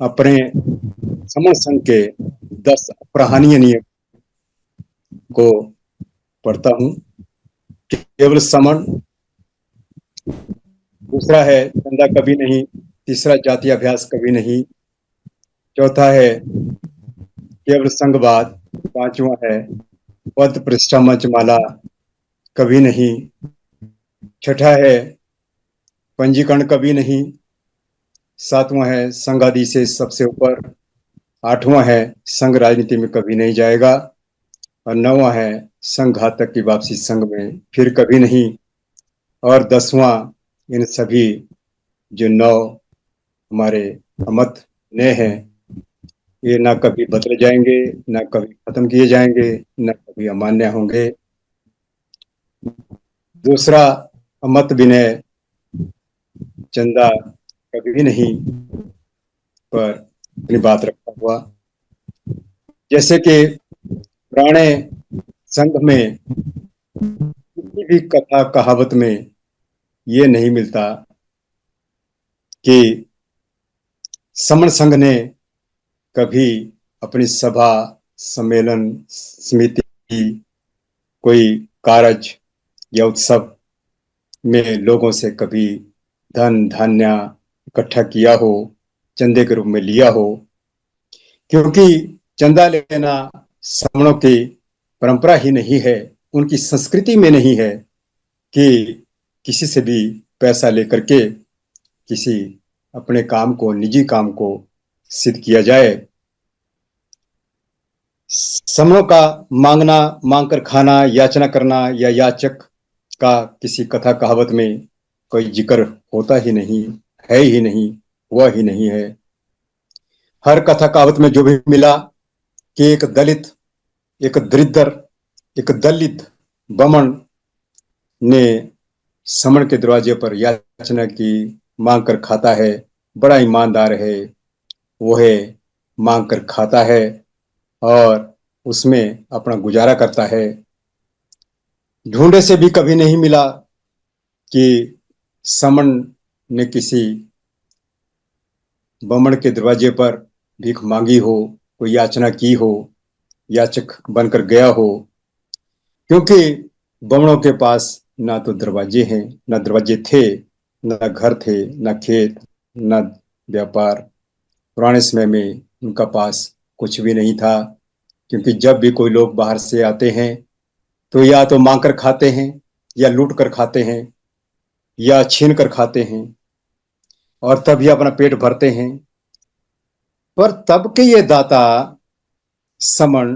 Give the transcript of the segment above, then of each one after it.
अपने समण संघ के 10 अपराहनीय नियम को पढ़ता हूं। केवल समण, दूसरा है चंदा कभी नहीं, तीसरा जाति अभ्यास कभी नहीं, चौथा है केवल संघवाद, पांचवा है पद पृष्ठा मंचमाला कभी नहीं, छठा है पंजीकरण कभी नहीं, सातवां है संघ आदि से सबसे ऊपर, आठवां है संघ राजनीति में कभी नहीं जाएगा, और नौवां है संघ घातक की वापसी संघ में फिर कभी नहीं, और 10वां इन सभी जो 9 हमारे अमत नए हैं ये ना कभी बदले जाएंगे, ना कभी खत्म किए जाएंगे, ना कभी अमान्य होंगे। दूसरा अमत विनय चंदा कभी नहीं पर अपनी बात रखता हुआ, जैसे कि पुराने संघ में किसी भी कथा कहावत में ये नहीं मिलता कि समण संघ ने कभी अपनी सभा सम्मेलन समिति कोई कारज या उत्सव में लोगों से कभी धन धान्य इकट्ठा किया हो, चंदे के रूप में लिया हो, क्योंकि चंदा लेना समणों की परंपरा ही नहीं है, उनकी संस्कृति में नहीं है कि किसी से भी पैसा लेकर के किसी अपने काम को, निजी काम को सिद्ध किया जाए। समणों का मांगना, मांग कर खाना, याचना करना या याचक का किसी कथा कहावत में कोई जिक्र होता ही नहीं, है ही नहीं, हुआ ही नहीं है। हर कथा कहावत में जो भी मिला कि एक दलित, एक दरिद्र, एक दलित बमन ने समण के दरवाजे पर याचना की, मांग कर खाता है, बड़ा ईमानदार है, वो है मांग कर खाता है और उसमें अपना गुजारा करता है। ढूंढे से भी कभी नहीं मिला कि समण ने किसी बमन के दरवाजे पर भीख मांगी हो, कोई याचना की हो, याचक बनकर गया हो, क्योंकि बमनों के पास ना तो दरवाजे हैं, ना दरवाजे थे, ना घर थे, ना खेत, ना व्यापार। पुराने समय में उनका पास कुछ भी नहीं था, क्योंकि जब भी कोई लोग बाहर से आते हैं तो या तो मांग कर खाते हैं, या लूट कर खाते हैं, या छीन कर खाते हैं, और तभी अपना पेट भरते हैं। पर तब के ये दाता समण,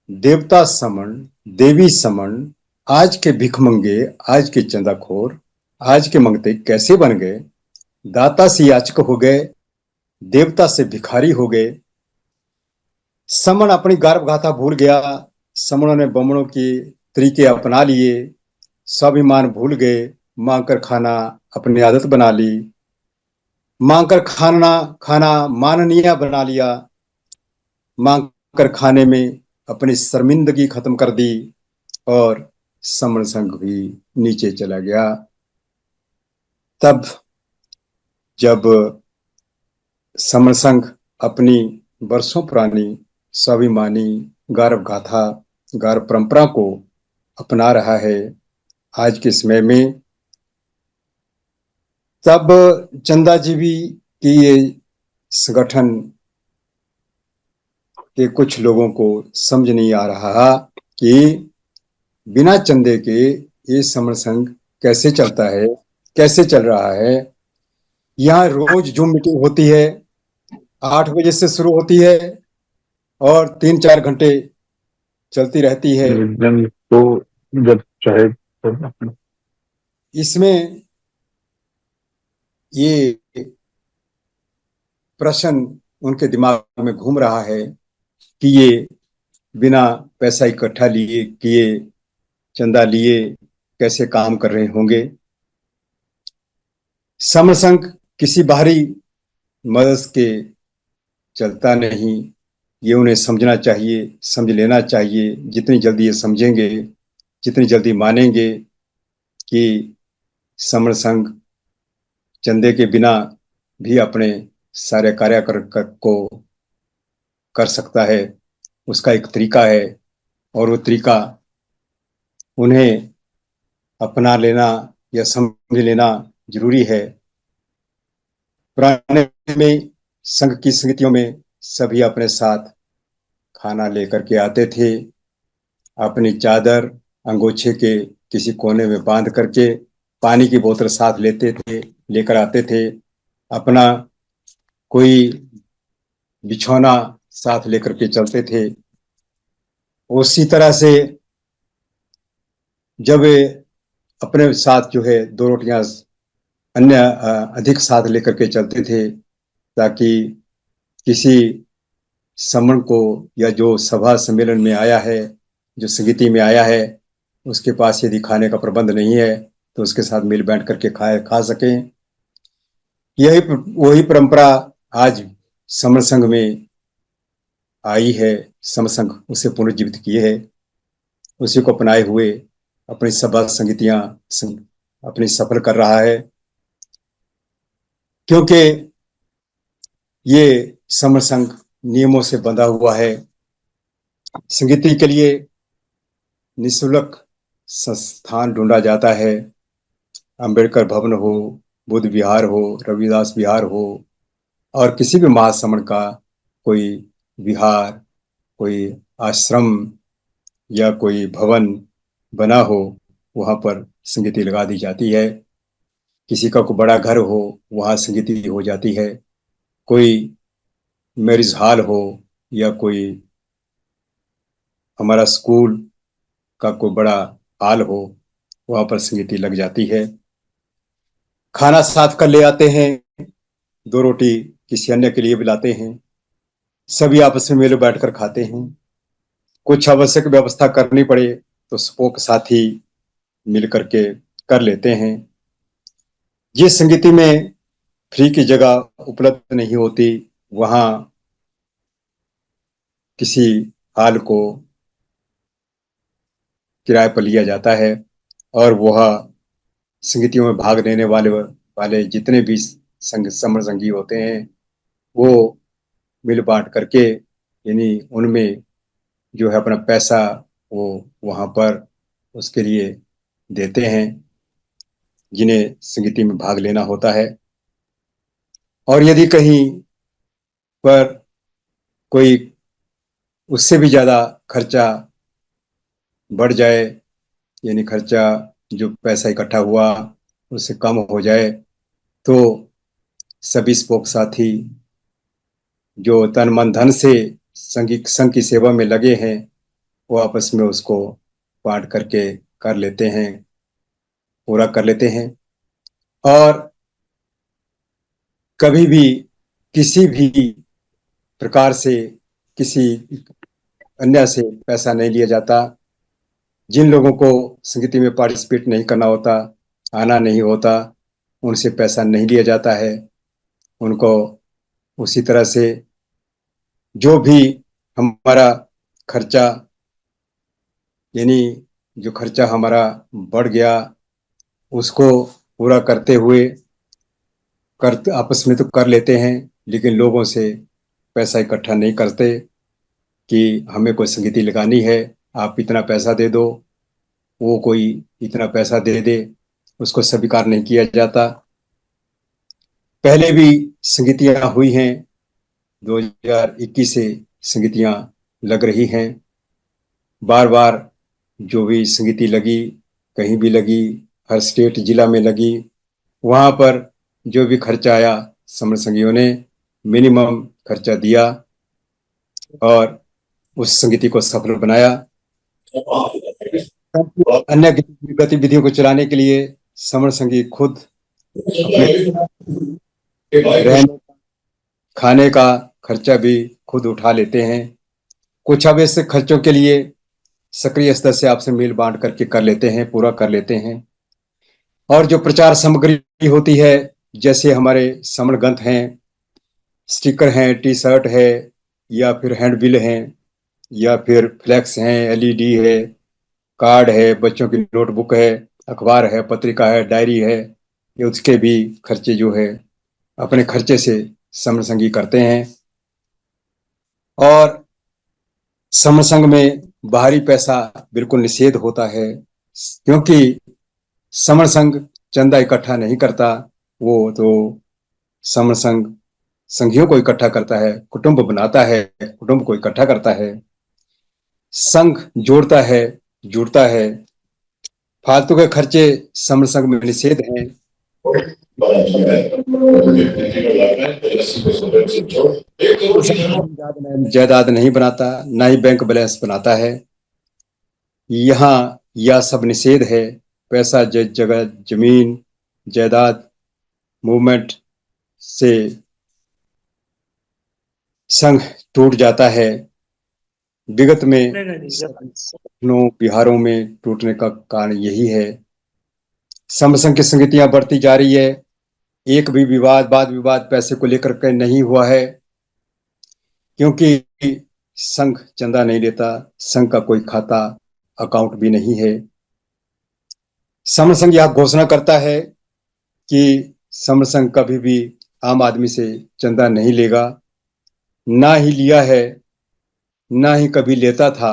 देवता समण, देवी समण, आज के भिखमंगे, आज के चंदाखोर, आज के मंगते कैसे बन गए? दाता से याचक हो गए, देवता से भिखारी हो गए। समण अपनी गर्भ गाथा भूल गया, समणों ने बमणों के तरीके अपना लिए, स्वाभिमान भूल गए, मांग कर खाना अपनी आदत बना ली, मांग कर खाना खाना माननीय बना लिया, मांग कर खाने में अपनी शर्मिंदगी खत्म कर दी और समण संघ भी नीचे चला गया। तब जब समण संघ अपनी वर्षों पुरानी स्वाभिमानी गौरव गाथा, गौरव परंपरा को अपना रहा है आज के समय में, तब चंदाजीवी की ये संगठन के कुछ लोगों को समझ नहीं आ रहा कि बिना चंदे के ये समण संघ कैसे चलता है, कैसे चल रहा है। यहाँ रोज जूम मीटिंग होती है, 8 बजे से शुरू होती है और 3-4 घंटे चलती रहती है। एकदम तो जब चाहे तब अपना इसमें ये प्रश्न उनके दिमाग में घूम रहा है कि ये बिना पैसा इकट्ठा लिए किए, चंदा लिए कैसे काम कर रहे होंगे। समण संघ किसी बाहरी मदद के चलता नहीं, ये उन्हें समझना चाहिए, समझ लेना चाहिए। जितनी जल्दी ये समझेंगे, जितनी जल्दी मानेंगे कि समण संघ चंदे के बिना भी अपने सारे कार्य को कर सकता है, उसका एक तरीका है। और वो तरीका उन्हें अपना लेना या समझ लेना जरूरी है। पुराने में संघ की स्मृतियों में सभी अपने साथ खाना लेकर के आते थे, अपनी चादर अंगोछे के किसी कोने में बांध करके, पानी की बोतल साथ लेकर आते थे, अपना कोई बिछौना साथ लेकर के चलते थे। उसी तरह से जब अपने साथ जो है दो रोटियां अन्य अधिक साथ लेकर के चलते थे, ताकि किसी समण को या जो सभा सम्मेलन में आया है, जो संगीति में आया है, उसके पास यदि खाने का प्रबंध नहीं है तो उसके साथ मिल बैठ करके खा सकें। यही वही परंपरा आज समण संघ में आई है। समण संघ उसे पुनर्जीवित किए है, उसी को अपनाए हुए अपनी सभा समितियां अपनी सफल कर रहा है। क्योंकि ये समण संघ नियमों से बंधा हुआ है। संगीति के लिए निःशुल्क संस्थान ढूंढा जाता है। अंबेडकर भवन हो, बुद्ध विहार हो, रविदास विहार हो, और किसी भी महासमण का कोई विहार, कोई आश्रम या कोई भवन बना हो, वहां पर संगीति लगा दी जाती है। किसी का कोई बड़ा घर हो, वहां संगीति हो जाती है। कोई मैरिज हॉल हो या कोई हमारा स्कूल का कोई बड़ा हॉल हो, वहां पर संगीति लग जाती है। खाना साथ कर ले आते हैं, दो रोटी किसी अन्य के लिए भी लाते हैं, सभी आपस में मिल बैठकर खाते हैं। कुछ आवश्यक व्यवस्था करनी पड़े तो स्पोक साथी मिल करके कर लेते हैं। जिस संगीति में फ्री की जगह उपलब्ध नहीं होती, वहां किसी हॉल को किराए पर लिया जाता है, और वह संगीतियों में भाग लेने वाले जितने भी समर संगी होते हैं, वो मिल बांट करके, यानी उनमें जो है अपना पैसा वो वहां पर उसके लिए देते हैं, जिन्हें संगीति में भाग लेना होता है। और यदि कहीं पर कोई उससे भी ज्यादा खर्चा बढ़ जाए, यानी खर्चा जो पैसा इकट्ठा हुआ उससे कम हो जाए, तो सभी स्पोक साथी जो तन मन धन से संघ की सेवा में लगे हैं, वो आपस में उसको बांट करके कर लेते हैं, पूरा कर लेते हैं। और कभी भी किसी भी प्रकार से किसी अन्य से पैसा नहीं लिया जाता। जिन लोगों को संगीत में पार्टिसिपेट नहीं करना होता, आना नहीं होता, उनसे पैसा नहीं लिया जाता है। उनको उसी तरह से जो भी हमारा खर्चा, यानी जो खर्चा हमारा बढ़ गया, उसको पूरा करते हुए आपस में तो कर लेते हैं, लेकिन लोगों से पैसा इकट्ठा नहीं करते कि हमें कोई संगीति लगानी है, आप इतना पैसा दे दो। वो कोई इतना पैसा दे दे, उसको स्वीकार नहीं किया जाता। पहले भी संगीतियां हुई हैं, 2021 से संगीतियां लग रही हैं। बार बार जो भी संगीति लगी, कहीं भी लगी, हर स्टेट जिला में लगी, वहां पर जो भी खर्चा आया, समर संगियों ने मिनिमम खर्चा दिया और उस संगीति को सफल बनाया। अन्य गतिविधियों को चलाने के लिए समर संगी खुद रहने खाने का खर्चा भी खुद उठा लेते हैं। कुछ आवश्यक खर्चों के लिए सक्रिय स्तर से आपसे मिल बांट करके कर लेते हैं, पूरा कर लेते हैं। और जो प्रचार सामग्री होती है, जैसे हमारे समर ग्रंथ हैं, स्टिकर हैं, टी शर्ट है, या फिर हैंडबिल हैं, या फिर फ्लैक्स हैं, एलईडी है, कार्ड है, बच्चों की नोटबुक है, अखबार है, पत्रिका है, डायरी है, ये उसके भी खर्चे जो है अपने खर्चे से समण संगी करते हैं। और समण संघ में बाहरी पैसा बिल्कुल निषेध होता है, क्योंकि समण संघ चंदा इकट्ठा नहीं करता। वो तो समण संघ संघियों को इकट्ठा करता है, कुटुंब बनाता है, कुटुंब को इकट्ठा करता है, संघ जोड़ता है, जुड़ता है। फालतू के खर्चे समण संघ में निषेध हैं। जायदाद नहीं बनाता, ना ही बैंक बैलेंस बनाता है। यहाँ यह सब निषेध है। पैसा, जगह, जमीन, जायदाद, मूवमेंट से संघ टूट जाता है। विगत में सपनों बिहारों में टूटने का कारण यही है। समसंघ की संगतियां बढ़ती जा रही है। एक भी विवाद, वाद विवाद पैसे को लेकर के नहीं हुआ है, क्योंकि संघ चंदा नहीं लेता, संघ का कोई खाता अकाउंट भी नहीं है। समर संघ यह घोषणा करता है कि समर संघ कभी भी आम आदमी से चंदा नहीं लेगा, ना ही लिया है, ना ही कभी लेता था।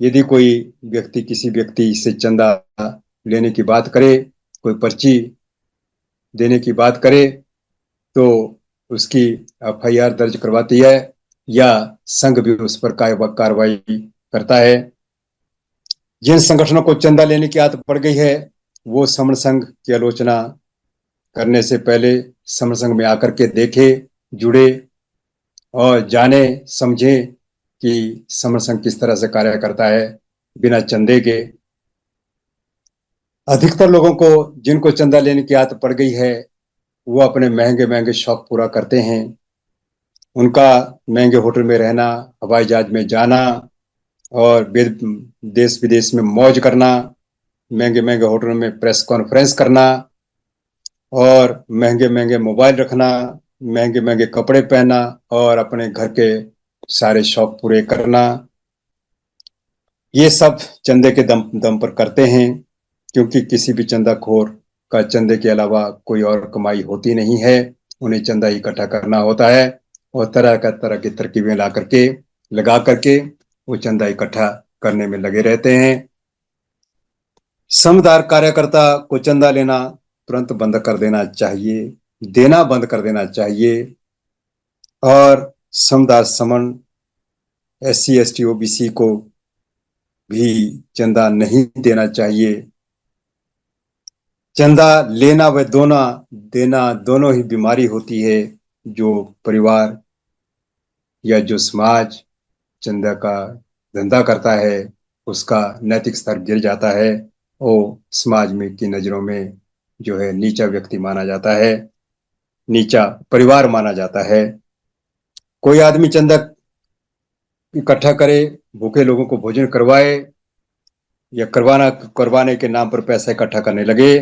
यदि कोई व्यक्ति किसी व्यक्ति से चंदा लेने की बात करे, कोई पर्ची देने की बात करे, तो उसकी एफआईआर दर्ज करवाती है, या संघ भी उस पर कार्रवाई करता है। जिन संगठनों को चंदा लेने की आदत पड़ गई है, वो समण संघ की आलोचना करने से पहले समण संघ में आकर के देखे, जुड़े और जाने समझे कि समण संघ किस तरह से कार्य करता है बिना चंदे के। अधिकतर लोगों को जिनको चंदा लेने की आदत पड़ गई है, वो अपने महंगे महंगे शौक पूरा करते हैं। उनका महंगे होटल में रहना, हवाई जहाज में जाना और देश विदेश में मौज करना, महंगे महंगे होटलों में प्रेस कॉन्फ्रेंस करना और महंगे महंगे मोबाइल रखना, महंगे महंगे कपड़े पहनना और अपने घर के सारे शौक पूरे करना, ये सब चंदे के दम पर करते हैं। क्योंकि किसी भी चंदाखोर का चंदे के अलावा कोई और कमाई होती नहीं है। उन्हें चंदा इकट्ठा करना होता है और तरह की तरकीबें लगा करके वो चंदा इकट्ठा करने में लगे रहते हैं। समदार कार्यकर्ता को चंदा लेना तुरंत बंद कर देना चाहिए, देना बंद कर देना चाहिए। और समदार समन, SC ST OBC को भी चंदा नहीं देना चाहिए। चंदा लेना व देना दोनों ही बीमारी होती है। जो परिवार या जो समाज चंदा का धंधा करता है, उसका नैतिक स्तर गिर जाता है। वो समाज में की नजरों में जो है नीचा व्यक्ति माना जाता है, नीचा परिवार माना जाता है। कोई आदमी चंदा इकट्ठा करे, भूखे लोगों को भोजन करवाए या करवाने के नाम पर पैसा इकट्ठा करने लगे,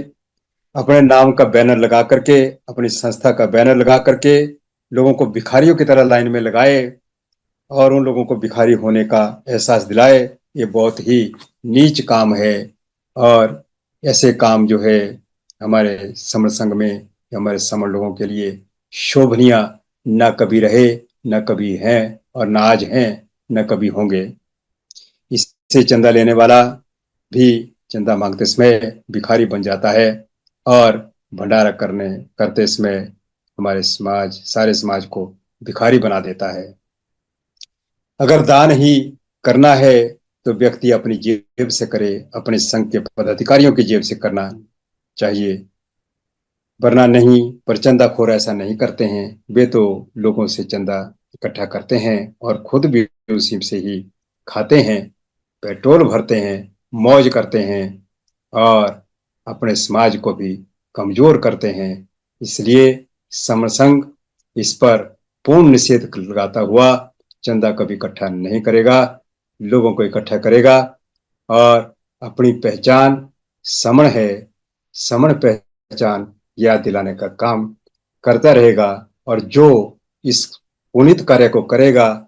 अपने नाम का बैनर लगा करके, अपनी संस्था का बैनर लगा करके लोगों को भिखारियों की तरह लाइन में लगाए और उन लोगों को भिखारी होने का एहसास दिलाए, ये बहुत ही नीच काम है। और ऐसे काम जो है हमारे समण संघ में, हमारे समण लोगों के लिए शोभनीय न कभी रहे, न कभी हैं और न आज हैं, न कभी होंगे। इससे चंदा लेने वाला भी चंदा मांगते समय भिखारी बन जाता है और भंडारा करते समय हमारे सारे समाज को भिखारी बना देता है। अगर दान ही करना है तो व्यक्ति अपनी जेब से करे, अपने संघ के पदाधिकारियों की जेब से करना चाहिए, वरना नहीं। पर चंदाखोर ऐसा नहीं करते हैं। वे तो लोगों से चंदा इकट्ठा करते हैं और खुद भी उसी से ही खाते हैं, पेट्रोल भरते हैं, मौज करते हैं और अपने समाज को भी कमजोर करते हैं। इसलिए समण संघ इस पर पूर्ण निषेध लगाता हुआ चंदा कभी इकट्ठा नहीं करेगा, लोगों को इकट्ठा करेगा और अपनी पहचान समण है, समण पहचान याद दिलाने का काम करता रहेगा। और जो इस पुनीत कार्य को करेगा,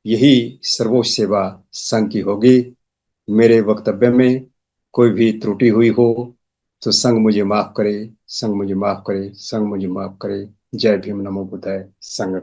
यही सर्वोच्च सेवा संघ की होगी। मेरे वक्तव्य में कोई भी त्रुटि हुई हो तो संघ मुझे माफ करे, संघ मुझे माफ करे, संघ मुझे माफ करे। जय भीम, नमो बुद्धाय, संग